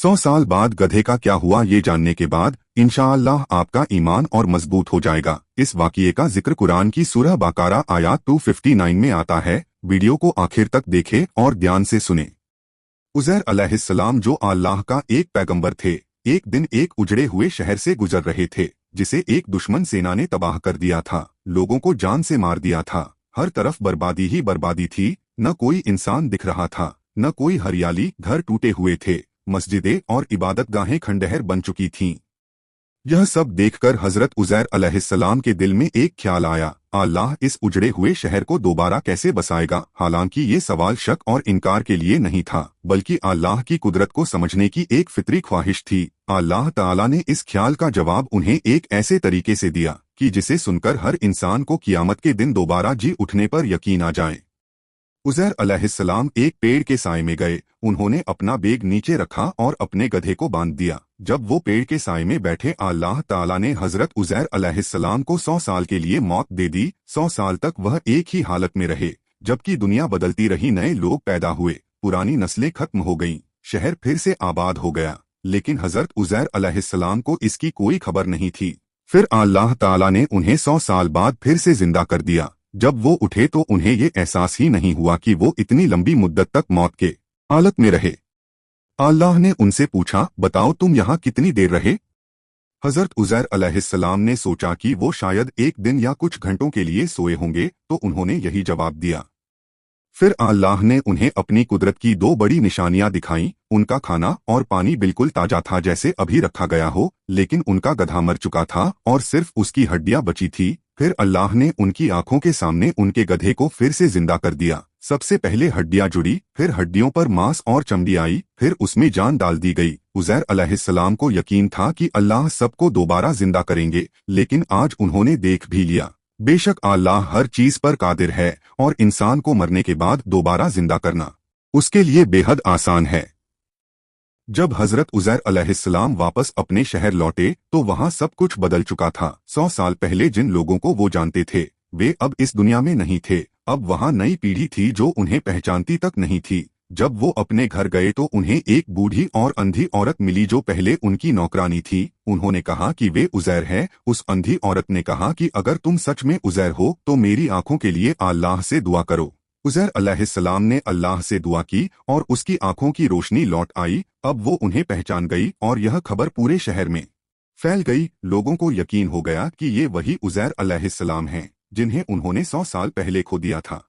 100 साल बाद गधे का क्या हुआ ये जानने के बाद इंशाअल्लाह आपका ईमान और मजबूत हो जाएगा। इस वाक़ये का जिक्र कुरान की सूरह बकरा आयत 259 में आता है। वीडियो को आखिर तक देखें और ध्यान से सुने। उज़ैर अलैहिस्सलाम जो अल्लाह का एक पैगंबर थे, एक दिन एक उजड़े हुए शहर से गुजर रहे थे जिसे एक दुश्मन सेना ने तबाह कर दिया था, लोगों को जान से मार दिया था। हर तरफ बर्बादी ही बर्बादी थी, न कोई इंसान दिख रहा था, न कोई हरियाली। घर टूटे हुए थे, मस्जिदें और इबादतगाहें खंडहर बन चुकी थीं। यह सब देखकर हजरत उज़ैर अलैहिस्सलाम के दिल में एक ख्याल आया, अल्लाह इस उजड़े हुए शहर को दोबारा कैसे बसाएगा। हालांकि ये सवाल शक और इनकार के लिए नहीं था, बल्कि अल्लाह की कुदरत को समझने की एक फितरी ख्वाहिश थी। अल्लाह ताला ने इस ख्याल का जवाब उन्हें एक ऐसे तरीके से दिया कि जिसे सुनकर हर इंसान को क़यामत के दिन दोबारा जी उठने पर यकीन आ जाए। उज़ैर अलैहिस्सलाम एक पेड़ के साए में गए। उन्होंने अपना बेग नीचे रखा और अपने गधे को बांध दिया। जब वो पेड़ के साए में बैठे, अल्लाह ताला ने हजरत उज़ैर अलैहिस्सलाम को 100 साल के लिए मौत दे दी। 100 साल तक वह एक ही हालत में रहे। जबकि दुनिया बदलती रही, नए लोग पैदा हुए, पुरानी नस्लें खत्म हो गईं, शहर फिर से आबाद हो गया। लेकिन हजरत उज़ैर अलैहिस्सलाम को इसकी कोई खबर नहीं थी। फिर अल्लाह ताला ने उन्हें 100 साल बाद फिर से जिंदा कर दिया। जब वो उठे तो उन्हें ये एहसास ही नहीं हुआ कि वो इतनी लंबी मुद्दत तक मौत के हालत में रहे। अल्लाह ने उनसे पूछा, बताओ तुम यहाँ कितनी देर रहे? हजरत उज़ैर अलैहिस्सलाम ने सोचा कि वो शायद एक दिन या कुछ घंटों के लिए सोए होंगे, तो उन्होंने यही जवाब दिया। फिर अल्लाह ने उन्हें अपनी कुदरत की दो बड़ी निशानियां दिखाईं। उनका खाना और पानी बिल्कुल ताजा था, जैसे अभी रखा गया हो, लेकिन उनका गधा मर चुका था और सिर्फ उसकी हड्डियां बची थी। फिर अल्लाह ने उनकी आंखों के सामने उनके गधे को फिर से जिंदा कर दिया। सबसे पहले हड्डियां जुड़ी, फिर हड्डियों पर मांस और चमड़ी आई, फिर उसमें जान डाल दी गई। उज़ैर अलैहिस्सलाम को यकीन था कि अल्लाह सबको दोबारा जिंदा करेंगे, लेकिन आज उन्होंने देख भी लिया। बेशक अल्लाह हर चीज पर कादिर है और इंसान को मरने के बाद दोबारा जिंदा करना उसके लिए बेहद आसान है। जब हजरत उज़ैर अलैहिस्सलाम वापस अपने शहर लौटे तो वहां सब कुछ बदल चुका था। 100 साल पहले जिन लोगों को वो जानते थे, वे अब इस दुनिया में नहीं थे। अब वहां नई पीढ़ी थी जो उन्हें पहचानती तक नहीं थी। जब वो अपने घर गए तो उन्हें एक बूढ़ी और अंधी औरत मिली जो पहले उनकी नौकरानी थी। उन्होंने कहा कि वे उज़ैर हैं। उस अंधी औरत ने कहा कि अगर तुम सच में उज़ैर हो तो मेरी आंखों के लिए अल्लाह से दुआ करो। उज़ैर अलैहिस्सलाम ने अल्लाह से दुआ की और उसकी आंखों की रोशनी लौट आई। अब वो उन्हें पहचान गई और यह खबर पूरे शहर में फैल गई। लोगों को यकीन हो गया कि ये वही उज़ैर अलैहिस्सलाम हैं जिन्हें उन्होंने 100 साल पहले खो दिया था।